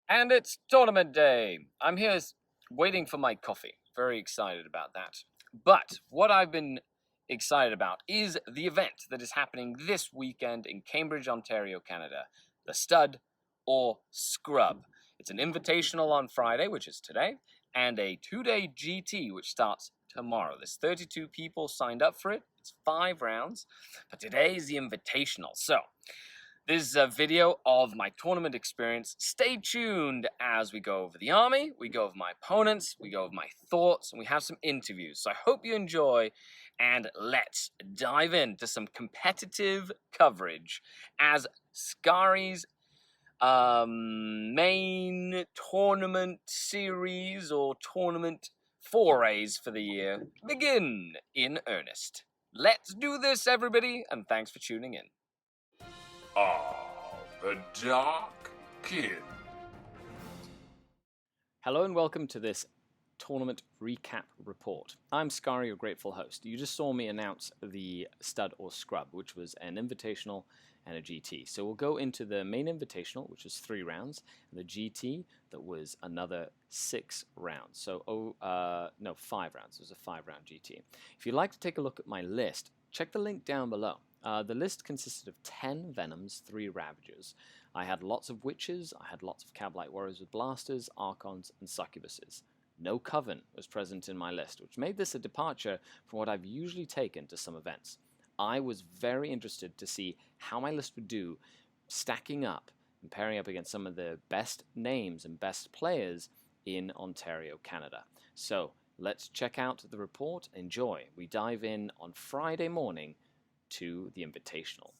And it's tournament day. I'm here waiting for my coffee. Very excited about that. But what I've been excited about is the event that is happening this weekend in Cambridge, Ontario, Canada. The Stud or Scrub. It's an invitational on Friday, which is today, and a 2-day GT, which starts tomorrow. There's 32 people signed up for it. It's 5 rounds, but today is the invitational. So, this is a video of my tournament experience. Stay tuned as we go over the army, we go over my opponents, we go over my thoughts, and we have some interviews. So I hope you enjoy, and let's dive into some competitive coverage as Skari's main tournament series or tournament forays for the year begin in earnest. Let's do this, everybody, and thanks for tuning in. The Dark Kid. Hello and welcome to this tournament recap report. I'm Skari, your grateful host. You just saw me announce the Stud or Scrub, which was an invitational and a GT. So we'll go into the main invitational, which was 3 rounds, and the GT that was another 6 rounds. So 5 rounds. It was a 5-round GT. If you'd like to take a look at my list, check the link down below. The list consisted of 10 Venoms, 3 Ravagers. I had lots of Witches, I had lots of Cabalite Warriors with Blasters, Archons, and Succubuses. No Coven was present in my list, which made this a departure from what I've usually taken to some events. I was very interested to see how my list would do stacking up and pairing up against some of the best names and best players in Ontario, Canada. So let's check out the report. Enjoy. We dive in on Friday morning to the invitational.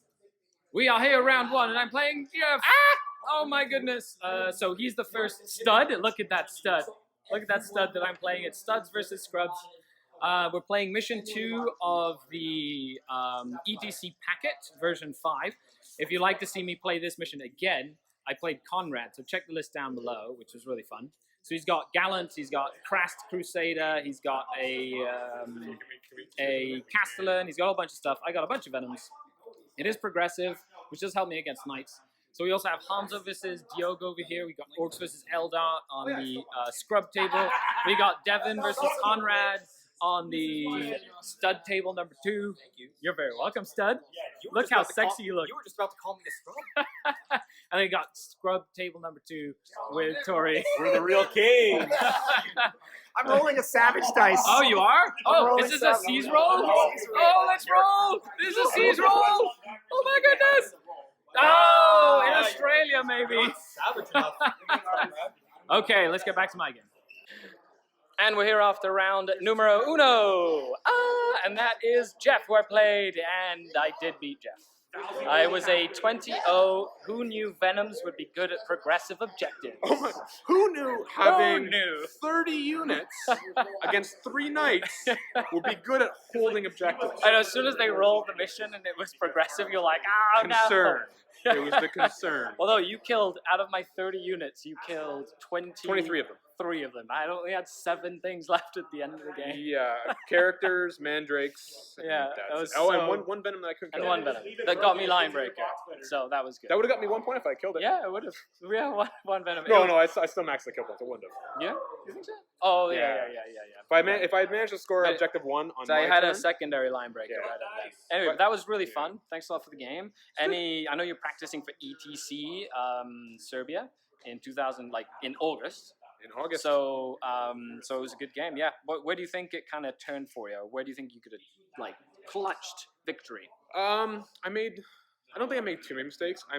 We are here, round 1, and I'm playing Jeff. Oh my goodness! So he's the first stud. Look at that stud. Look at that stud that I'm playing. It's Studs versus Scrubs. We're playing Mission 2 of the ETC Packet, version 5. If you'd like to see me play this mission again, I played Conrad, so check the list down below, which was really fun. So he's got Gallant, he's got Crast Crusader, he's got a Castellan, he's got a whole bunch of stuff. I got a bunch of Venoms. It is progressive, which does help me against Knights. So we also have Hanzo versus Diogo over here. We got Orcs versus Eldar on the Scrub table. We got Devon versus Conrad on the Stud table number 2. Thank you. You're very welcome, Stud. Yeah, look how sexy you look. You were just about to call me a scrub. And then we got Scrub table number 2 with Tori. We're the real king. I'm rolling a savage dice. Oh, you are? Oh, is this a C's roll? Oh, let's roll. This is a C's roll. Oh my goodness. Oh, in Australia maybe. Okay, let's get back to my game. And we're here after round numero uno. And that is Jeff, who I played, and I did beat Jeff. I was a 20-0. Who knew Venoms would be good at progressive objectives? Oh my, who knew having 30 units against 3 knights would be good at holding objectives? I know, as soon as they rolled the mission and it was progressive, you're like, oh, concern. No. It was the concern. Although you killed, out of my 30 units, you killed 23 of them. 3 of them. I only had 7 things left at the end of the game. Yeah, characters, mandrakes. Yeah, that was and one venom that I couldn't kill. And 1 venom. That got me line breaker. So that was good. That would have got me 1 point if I killed it. Yeah, it would have. Yeah, one venom. No, I still maxed the kill points. It wouldn't have. Yeah? You think so? Oh, yeah. If I had managed to score objective 1 on so my I had turn, a secondary line breaker right up there. Anyway, that was really fun. Thanks a lot for the game. I know you're practicing for ETC Serbia in August. In August. So it was a good game. Yeah. Where do you think it kind of turned for you? Where do you think you could have clutched victory? I don't think I made too many mistakes. I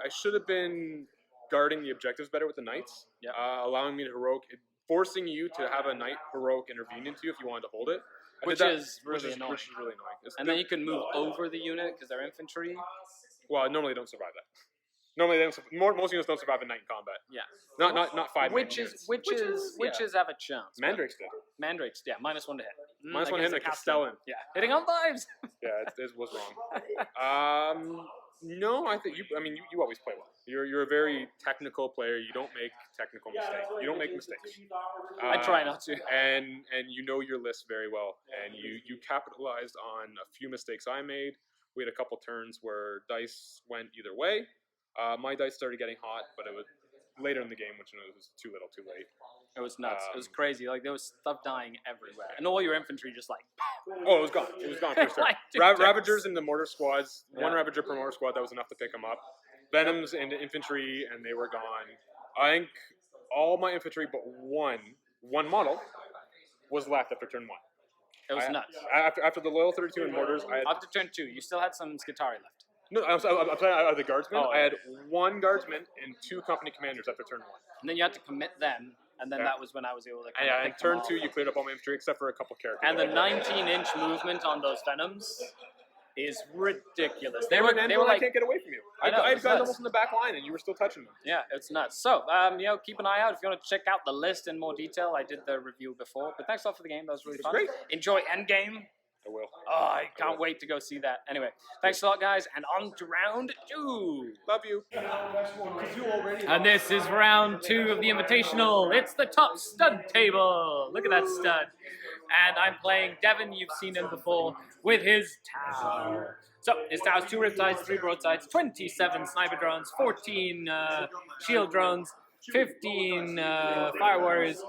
should have been guarding the objectives better with the knights. Yeah. Allowing me to heroic, forcing you to have a knight heroic intervene into you if you wanted to hold it. Which is really annoying. Which is really annoying. And then you can move over the unit because they're infantry. Well, normally they don't survive that. Normally, most units don't survive a night in combat. Yeah. Not 5 Witches have a chance. Mandrakes did. Mandrakes, yeah, -1 to hit. -1 to hit a Castellan. Yeah. Hitting on 5s. Yeah, it was wrong. No, I think you always play well. You're a very technical player. You don't make technical mistakes. You don't make mistakes. I try not to. And you know your list very well. And you capitalized on a few mistakes I made. We had a couple turns where dice went either way. My dice started getting hot, but later in the game, which was too little, too late. It was nuts. It was crazy. Like there was stuff dying everywhere, and all your infantry just like. Oh, it was gone. It was gone first turn. Like, Ravagers in the mortar squads. One Yeah. Ravager per mortar squad. That was enough to pick them up. Venoms and infantry, and they were gone. I think all my infantry but one model was left after turn 1. It was nuts. After the loyal 32 and mortars, I had After turn 2, you still had some Skari left. no. I'm playing out of the guardsmen. Oh, I yeah. had 1 guardsman and 2 company commanders after turn 1. And then you had to commit them, and then Yeah. that was when I was able to. And yeah, in pick them turn off. 2, you cleared up all my infantry except for a couple characters. And the 19-inch movement on those Venoms is ridiculous. They were I like, can't get away from you. I know, I had it's guys nuts. almost in the back line, and you were still touching them. yeah, it's nuts. So, keep an eye out if you want to check out the list in more detail. I did the review before, but thanks a lot for the game. That was really fun. great. Enjoy Endgame. I will. Oh, I can't wait to go see that. Anyway, thanks a lot, guys, and on to round 2. Love you. And this is round 2 of the Invitational. It's the top stud table. Look at that stud. And I'm playing Devin. You've seen him before with his Tau. So his Tau's 2 Riptides, 3 Broadsides, 27 Sniper Drones, 14 Shield Drones, 15 Fire Warriors,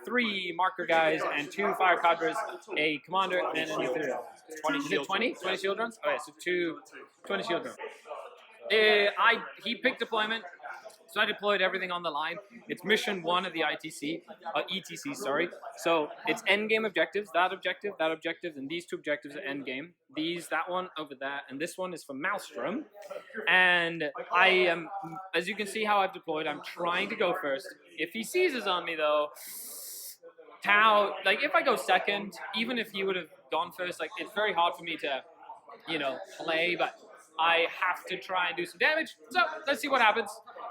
3 Marker Guys, and 2 Fire Cadres, a Commander, and an Ethereal. 20 Shield Drones? Okay, so 20 Shield Drones. He picked deployment, so I deployed everything on the line. It's mission 1 of the ETC, sorry. So it's endgame objectives, that objective, and these 2 objectives are endgame. That one over that, and this one is for Maelstrom. And I am, as you can see how I've deployed, I'm trying to go first. If he seizes on me though, Tau, like if I go second, even if he would have gone first, like it's very hard for me to, play, but I have to try and do some damage. So let's see what happens.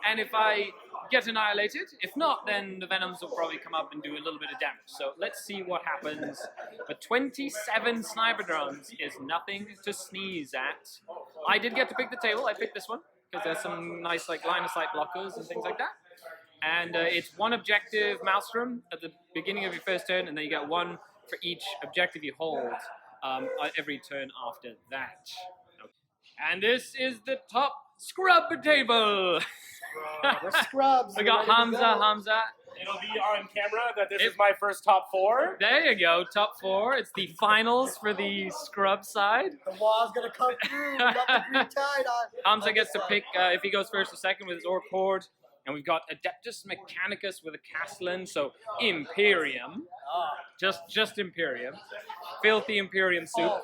And if I get annihilated, if not, then the Venoms will probably come up and do a little bit of damage. So let's see what happens. But 27 Sniper Drones is nothing to sneeze at. I did get to pick the table. I picked this one because there's some nice like line of sight blockers and things like that. And it's 1 objective Maelstrom at the beginning of your first turn, and then you get 1 for each objective you hold every turn after that. And this is the top scrub table. We're scrubs. We got Hamza. It'll be on camera that this is my first top 4. There you go, top 4. It's the finals for the scrub side. The wall's gonna come through. We got the green tide on. Hamza gets to pick if he goes first or second with his Orc Horde. And we've got Adeptus Mechanicus with a Castellan, so Imperium. Just Imperium. Filthy Imperium soup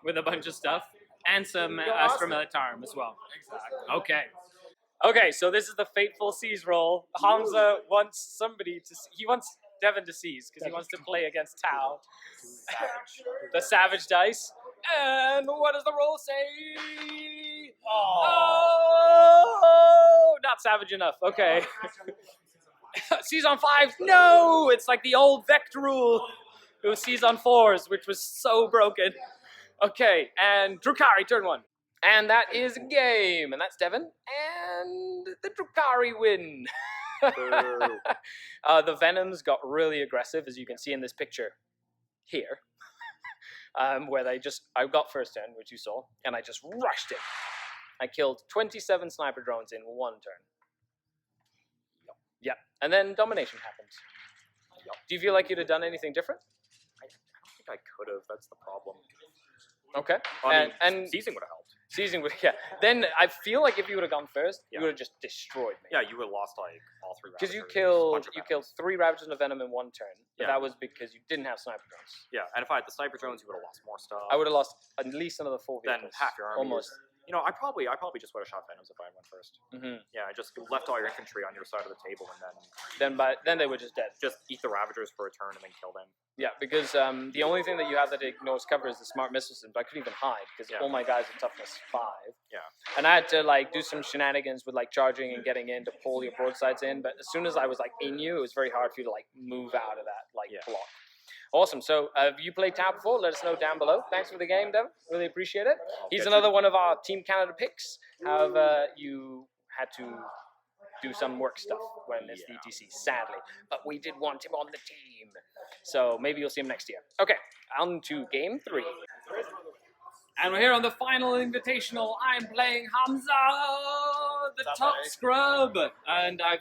with a bunch of stuff. And some Astra Militarum as well. Exactly. Okay, so this is the fateful seize roll. Hamza wants he wants Devin to seize because he wants to play against Tau. The Savage dice. And what does the roll say? Oh, not savage enough. Okay. Seize on 5s. No, it's like the old Vect rule. It was seize on 4s, which was so broken. Okay, and drukhari, turn 1. And that is game. And that's Devin. And the drukhari win. The Venoms got really aggressive, as you can see in this picture here. Where I got first turn, which you saw, and I just rushed it. I killed 27 Sniper Drones in 1 turn. Yeah, and then domination happened. Do you feel like you'd have done anything different? I don't think I could have. That's the problem. Okay. And seizing would have helped. Seizing would, yeah. Then I feel like if you would have gone first, you would have just destroyed me. Yeah, you would have lost like all 3 Ravagers. Because you killed 3 Ravagers and a Venom in 1 turn. But Yeah. that was because you didn't have Sniper Drones. Yeah, and if I had the Sniper Drones, you would have lost more stuff. I would have lost at least another 4 Then vehicles. half your army. Almost. I probably just would have shot Venoms if I had went first. Mm-hmm. Yeah, I just left all your infantry on your side of the table and then Then they were just dead. just eat the Ravagers for a turn and then kill them. Yeah, because the only thing that you have that ignores cover is the smart missile system. But I couldn't even hide because all my guys are toughness 5. Yeah. And I had to do some shenanigans with charging and getting in to pull your broadsides in. But as soon as I was in you, it was very hard for you to move out of that block. Awesome. So have you played Tau before? Let us know down below. Thanks for the game, Devin. Really appreciate it. He's another one of our Team Canada picks. However, you had to do some work stuff when it's the ETC, sadly. But we did want him on the team. So maybe you'll see him next year. Okay, on to game 3. And we're here on the final invitational. I'm playing Hamza, the top scrub, and I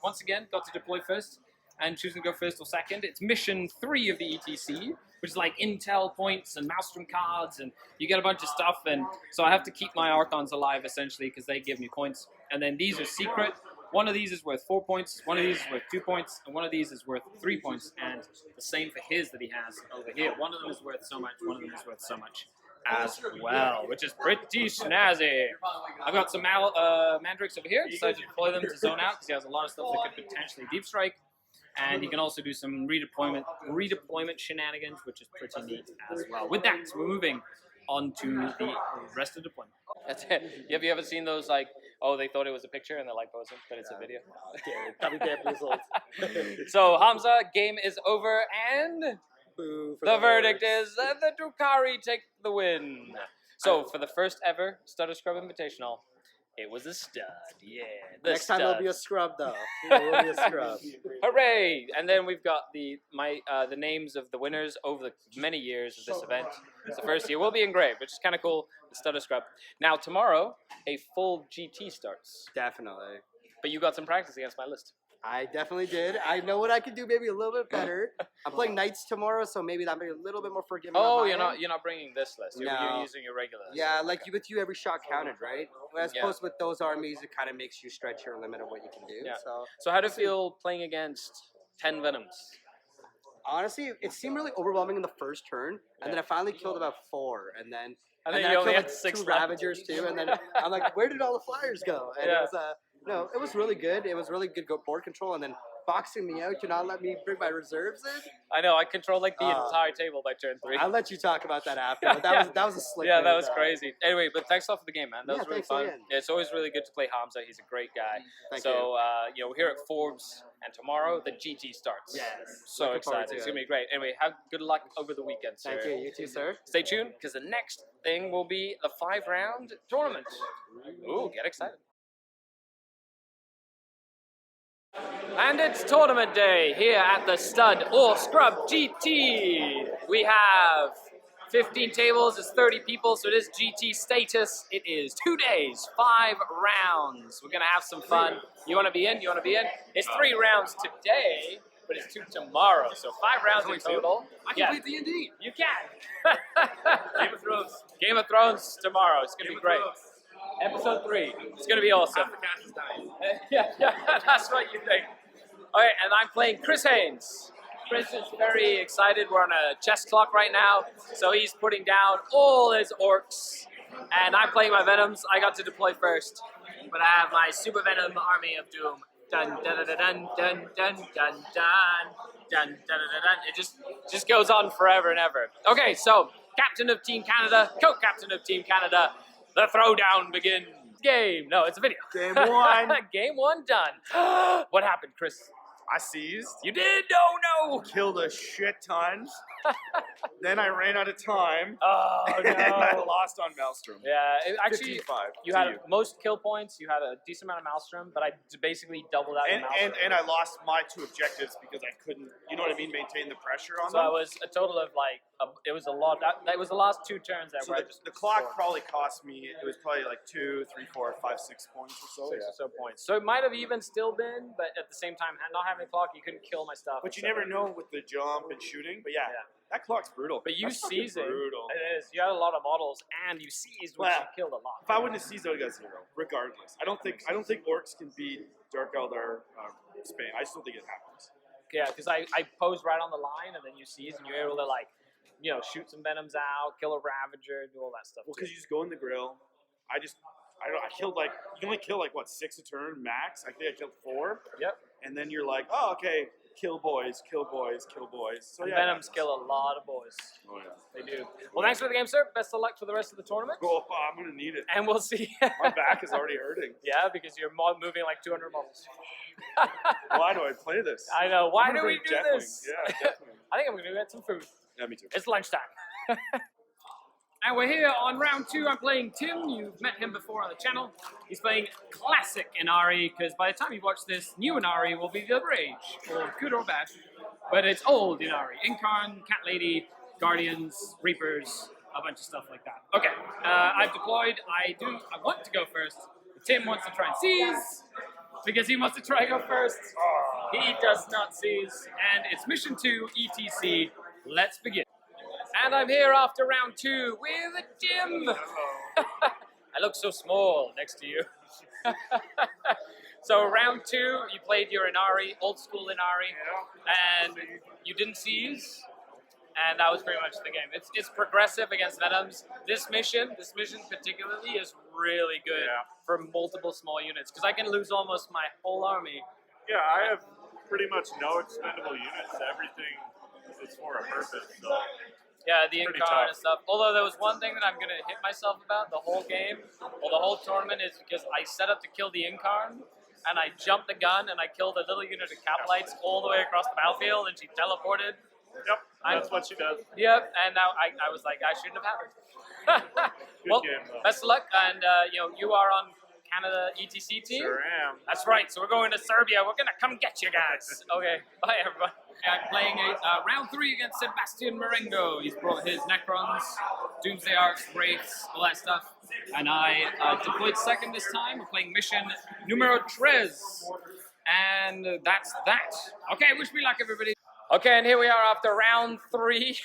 once again got to deploy first and choosing to go first or second. It's mission 3 of the ETC, which is like intel points and Maelstrom cards, and you get a bunch of stuff, and so I have to keep my Archons alive essentially because they give me points. And then these are secret. One of these is worth 4 points, one of these is worth 2 points, and one of these is worth 3 points, and the same for his that he has over here. One of them is worth so much, one of them is worth so much as well, which is pretty snazzy. I've got some mandrakes over here. Decided to deploy them to zone out because he has a lot of stuff that could potentially deep strike. And he can also do some redeployment shenanigans, which is pretty neat as well. With that, we're moving on to the rest of the deployment. That's it. Have you ever seen those, like, oh, they thought it was a picture and they're like posing, but it's a video? So, Hamza, game is over, and the verdict is that the drukhari take the win. So, for the first ever Stutter Scrub Invitational, it was a stud, yeah. Next time there'll be a scrub, though. There will be a scrub. Hooray! And then we've got the names of the winners over the many years of this event. It's the first year will be engraved, which is kind of cool. The Stutter Scrub. Now tomorrow, a full GT starts. Definitely. But you got some practice against my list. I definitely did. I know what I could do maybe a little bit better. I'm playing Knights tomorrow, so maybe that may be a little bit more forgiving. Oh, you're not bringing this list. You're using your regular list. Yeah, like with you, every shot counted, right? As opposed to with those armies, it kind of makes you stretch your limit of what you can do. Yeah. So how do you feel playing against 10 Venoms? Honestly, it seemed really overwhelming in the first turn, and then I finally killed about 4, and then you I only killed had like 6 2 left. Ravagers too, and then I'm like, where did all the flyers go? And it was really good. It was really good board control, and then boxing me out to not let me bring my reserves in. I know, I controlled like the entire table by turn 3. I'll let you talk about that after. But that was a slick. Yeah, move, that was crazy. Anyway, but thanks a lot for the game, man. That was really thanks fun. again. Yeah, it's always really good to play Hamza. He's a great guy. Thank so we're here at Forbes, and tomorrow the GT starts. Yes. So Looking forward excited. to It's it. gonna be great. Anyway, have good luck over the weekend, sir. Thank you. You too, sir. Stay tuned, because the next thing will be the 5-round tournament. Ooh, get excited. And it's tournament day here at the Stud or Scrub GT. We have 15 tables, it's 30 people, so it is GT status. It is 2 days, 5 rounds. We're gonna have some fun. You wanna be in? You wanna be in? It's 3 rounds today, but it's 2 tomorrow, so 5 rounds in total. I can play D&D. You can. Game of Thrones. Game of Thrones tomorrow. It's gonna be great. Episode 3. It's gonna be awesome. The cast is dying. yeah, that's what you think. All right, and I'm playing Chris Haynes. Chris is very excited. We're on a chess clock right now, so he's putting down all his orcs, and I'm playing my Venoms. I got to deploy first, but I have my Super Venom Army of Doom. Dun dun dun dun dun dun dun dun dun dun dun. It just goes on forever and ever. Okay, so captain of Team Canada, co-captain of Team Canada. The throwdown begins. Game. No, it's a video. Game 1. Game 1 done. What happened, Chris? I seized. You did? No. Killed a shit ton. Then I ran out of time. Oh, no. And I lost on Maelstrom. Yeah, actually, 15-5 you to had you. most kill points. You had a decent amount of Maelstrom, but I basically doubled out your Maelstrom. And I lost my 2 objectives because I couldn't, you know what I mean, maintain the pressure on So them. it was a total of it was a lot. That was the last 2 turns there So where I just the clock scored. probably cost me, it was probably like 2, 3, 4, 5, 6 points or so. 6 or so points. So it might have even still been, but at the same time, not having a clock, you couldn't kill my stuff. But you so- never know with the jump and shooting. But yeah. That clock's brutal. But you That's fucking seized it. brutal. It is. You had a lot of models, and you seized, which Well, you killed a lot. If I wouldn't have seized, I would have got 0, regardless. I don't think orcs can beat Dark Eldar Spain. I just don't think it happens. Yeah, because I posed right on the line, and then you seized, and you're able to shoot some Venoms out, kill a Ravager, do all that stuff. Well, too. because you just go in the grill. I killed you can only kill 6 a turn max. I think I killed 4. Yep. And then you're like, oh, okay, kill boys, kill boys, kill boys. So And yeah, Venoms kill a lot of boys. Oh yeah. They do. Well, thanks for the game, sir. Best of luck for the rest of the tournament. Oh, I'm gonna need it. And we'll see. My back is already hurting. Yeah, because you're moving like 200 models. Why do I play this? I know. Why I'm do gonna we bring do Deathwing. this? Yeah, definitely. I think I'm going to get some food. Yeah, me too. It's lunchtime. And we're here on round 2. I'm playing Tim. You've met him before on the channel. He's playing classic Inari, because by the time you watch this, new Inari will be the rage, or good or bad. But it's old Inari. Incarn, Cat Lady, Guardians, Reapers, a bunch of stuff like that. Okay, I've deployed. I want to go first. Tim wants to try and seize because he wants to try and go first. He does not seize, and it's mission 2, ETC. Let's begin. And I'm here after round 2 with Jim. I look so small next to you. So round 2, you played your Inari, old school Inari, and you didn't seize, and that was pretty much the game. It's progressive against Venoms. This mission particularly is really good for multiple small units, because I can lose almost my whole army. Yeah, I have pretty much no expendable units. Everything is for a purpose. So. Yeah, the Pretty Incar and tough. stuff. Although there was one thing that I'm going to hit myself about the whole game, or the whole tournament, is because I set up to kill the Incarn, and I jumped the gun, and I killed a little unit of Capelites all the way across the battlefield, and she teleported. Yep, that's what she does. Yep, and now I was like, I shouldn't have had her. Well, game, though. best of luck, and you are on Canada ETC team. Sure am. That's right. So we're going to Serbia. We're gonna come get you guys. Okay. Bye, everybody. I'm playing round 3 against Sebastian Marengo. He's brought his Necrons, Doomsday Arcs, Wraiths, all that stuff. And I deployed second this time. We're playing mission numero 3. And that's that. Okay, wish me luck, everybody. Okay, and here we are after round 3.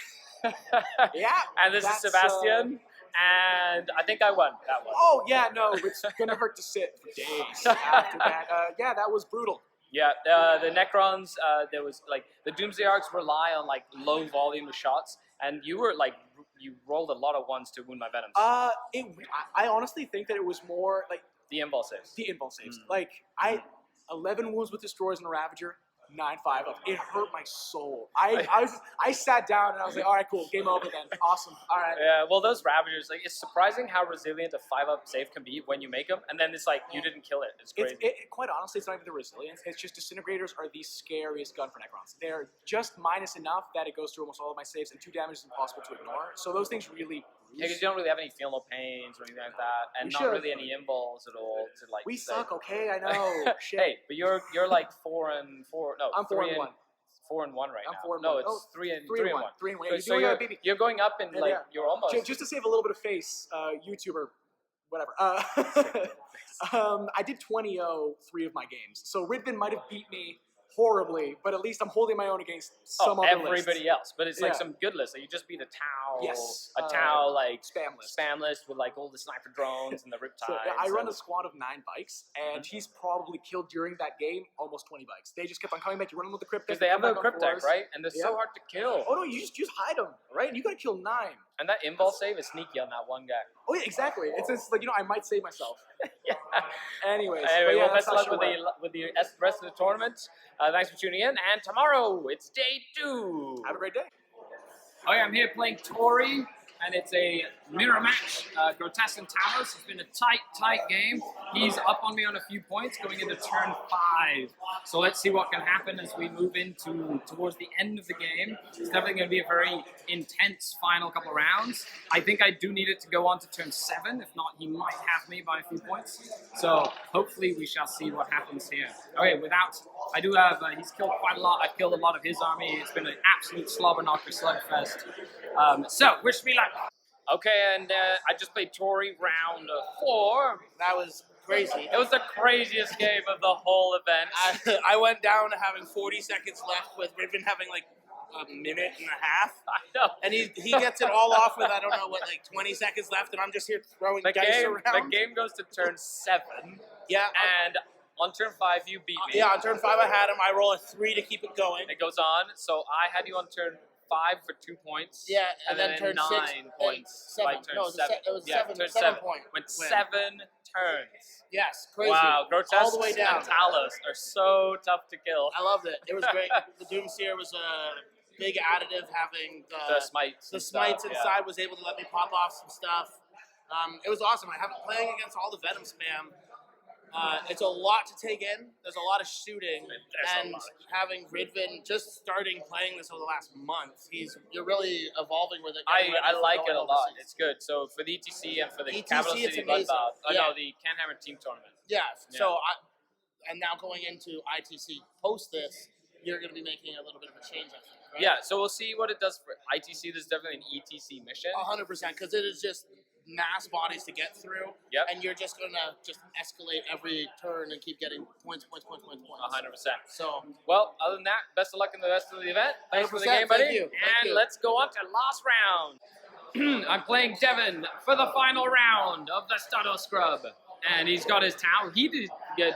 Yeah. And this is that's, Sebastian. And I think I won that one. Oh, yeah, no, it's going to hurt to sit for days after that. Yeah, that was brutal. Yeah, the Necrons, there was like the Doomsday Arcs rely on like low volume of shots, and you were like you rolled a lot of ones to wound my Venoms. I honestly think that it was more like The invul saves. the invul saves. Like, 11 wounds with Destroyers and a Ravager, 9-5 up. It hurt my soul. I sat down and I was like, all right, cool, game over then. Awesome. All right. Yeah, well, those Ravagers, like, it's surprising how resilient a 5-up save can be when you make them, and then it's like you didn't kill it. It's crazy. Quite honestly, it's not even the resilience. It's just Disintegrators are the scariest gun for Necrons. They're just minus enough that it goes through almost all of my saves, and 2 damage is impossible to ignore. So those things really Yeah, because you don't really have any feel no pains or anything like that, and We not should. really any invuls at all to like. We say- suck, okay? I know. Shit. Hey, but you're like 4-4. No, I'm 3-1. 4-1. 4-1 right I'm now. 4-1. No, it's Oh, 3-1. 3-1. 3-1. Yeah, So you're doing it, baby. you're going up and Yeah, like yeah. you're almost. Just to save a little bit of face, YouTuber, whatever. I did 20-0 3 of my games. So Ridvan might have beat me horribly, but at least I'm holding my own against some other everybody lists. else. But it's like Yeah. some good list. Like you just beat a Tau. Yes, A Tau like spam list. with like all the sniper drones and the riptides. So, I run and- a squad of 9 bikes, and he's probably killed during that game almost 20 bikes. They just kept on coming back. You run them with the cryptic. Because they have come a back on cryptech, fours. right? And they're so Yeah. hard to kill. Oh no, you just hide them, right? You gotta kill 9. And that invul save is sneaky on that one guy. Oh yeah, exactly. It's just like, I might save myself. Yeah. Anyways, but Anyway, yeah, well, that's best of how luck she with went. the rest of the tournament. Thanks for tuning in. And tomorrow, it's day 2. Have a great day. Okay, I'm here playing Tori, and it's a mirror match. Grotesque and Talos. It's been a tight game. He's up on me on a few points going into turn 5. So let's see what can happen as we move towards the end of the game. It's definitely going to be a very intense final couple rounds. I think I do need it to go on to turn 7. If not, he might have me by a few points. So hopefully we shall see what happens here. Okay, I do have, he's killed quite a lot. I've killed a lot of his army. It's been an absolute slobber knocker slugfest. So, wish me luck. Okay, and I just played Tori round 4. That was crazy. It was the craziest game of the whole event. I went down having 40 seconds left with Riven having like a minute and a half. I know. And he gets it all off with, I don't know, like 20 seconds left, and I'm just here throwing The dice game, around. the game goes to turn 7, Yeah. and on turn 5 you beat me. Yeah, on turn 5 I had him. I roll a 3 to keep it going. It goes on, so I had you on turn 5 for 2 points. Yeah, and then then turn 9 6 points by 7. turn No, it was 7. it was Yeah, 7, turn 7 point. Went win. 7 turns. Yes, crazy. Wow, Grotesque all the way down. and Talos are so tough to kill. I loved it. It was great. The Doomseer was a big additive, having The smites. the and stuff, smites yeah. inside was able to let me pop off some stuff. It was awesome. I have been playing against all the Venom spam. It's a lot to take in. There's a lot of shooting, There's a and lot. having Ridvan just starting playing this over the last month, you're really evolving with it. I getting ready for like it going a lot. overseas. It's good. So for the ETC and for the ETC, Capital it's City amazing. Bloodbath. Oh Yeah. no, the Canhammer Team Tournament. Yeah. Yeah. So and now going into ITC post this, you're going to be making a little bit of a change, I think. Right? Yeah, so we'll see what it does for ITC. This is definitely an ETC mission. 100%, because it is just mass bodies to get through. Yep. And you're just gonna just escalate every turn and keep getting points. 100%. So Well, other than that, best of luck in the rest of the event. Thanks for the 100%, game, buddy. thank you, thank And you. let's go on to last round. I'm playing Devin for the final round of the Stud or Scrub. And he's got his Tau.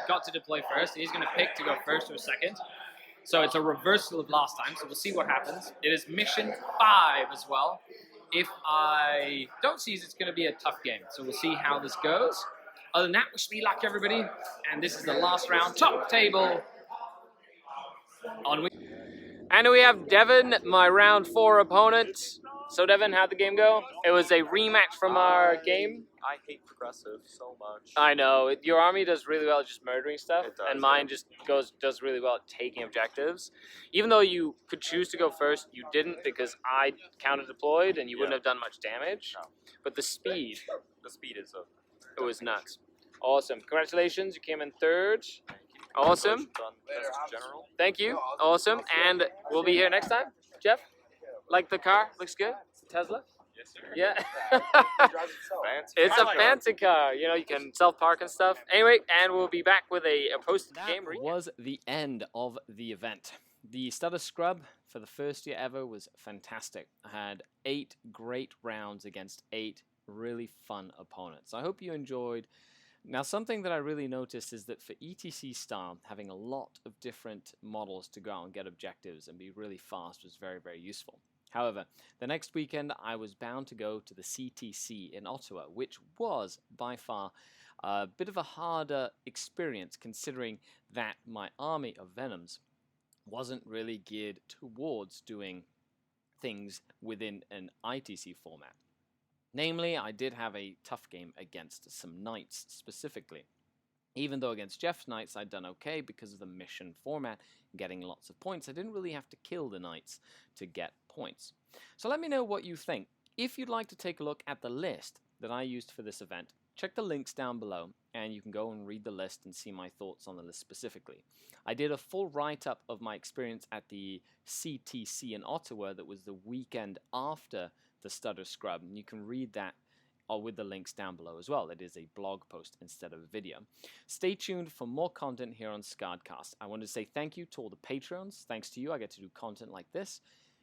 Got to deploy first. He's going to pick to go first or second. So it's a reversal of last time, so we'll see what happens. It is mission 5 as well. If I don't seize, it's going to be a tough game. So we'll see how this goes. Other than that, wish me luck, everybody. And this is the last round. Top table. And we have Devin, my round 4 opponent. So Devin, how'd the game go? It was a rematch from our game. I hate progressive so much. I know, your army does really well at just murdering stuff, It does, and mine just does really well at taking objectives. Even though you could choose to go first, you didn't because I counter-deployed and you wouldn't have done much damage. No. But the speed, The speed is it was nuts. Awesome. Congratulations, you came in 3rd. Thank you. Awesome. Done best general. Thank you. Awesome. And we'll be here next time. Jeff, like the car? Looks good? It's a Tesla? Yes, sir. Yeah. Fancy. It's a fancy car. You know, you can self-park and stuff. Anyway, and we'll be back with a post-game recap. That was the end of the event. The Stutter Scrub for the first year ever was fantastic. I had 8 great rounds against 8 really fun opponents. I hope you enjoyed. Now, something that I really noticed is that for ETC style, having a lot of different models to go out and get objectives and be really fast was very, very useful. However, the next weekend I was bound to go to the CTC in Ottawa, which was by far a bit of a harder experience considering that my army of Venoms wasn't really geared towards doing things within an ITC format. Namely, I did have a tough game against some Knights specifically. Even though against Jeff's Knights I'd done okay because of the mission format, getting lots of points, I didn't really have to kill the Knights to get points. So let me know what you think. If you'd like to take a look at the list that I used for this event, check the links down below and you can go and read the list and see my thoughts on the list specifically. I did a full write-up of my experience at the CTC in Ottawa that was the weekend after the Stutter Scrub, and you can read that with the links down below as well. It is a blog post instead of a video. Stay tuned for more content here on SkaredCast. I want to say thank you to all the Patreons. Thanks to you, I get to do content like this.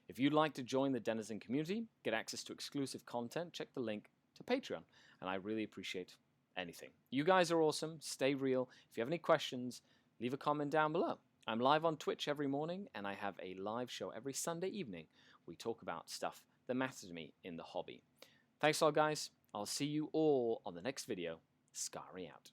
If you'd like to join the Denizen community, get access to exclusive content, check the link to Patreon, and I really appreciate anything. You guys are awesome. Stay real. If you have any questions, leave a comment down below. I'm live on Twitch every morning, and I have a live show every Sunday evening. We talk about stuff that matters to me in the hobby. Thanks all, guys. I'll see you all on the next video. Skari out.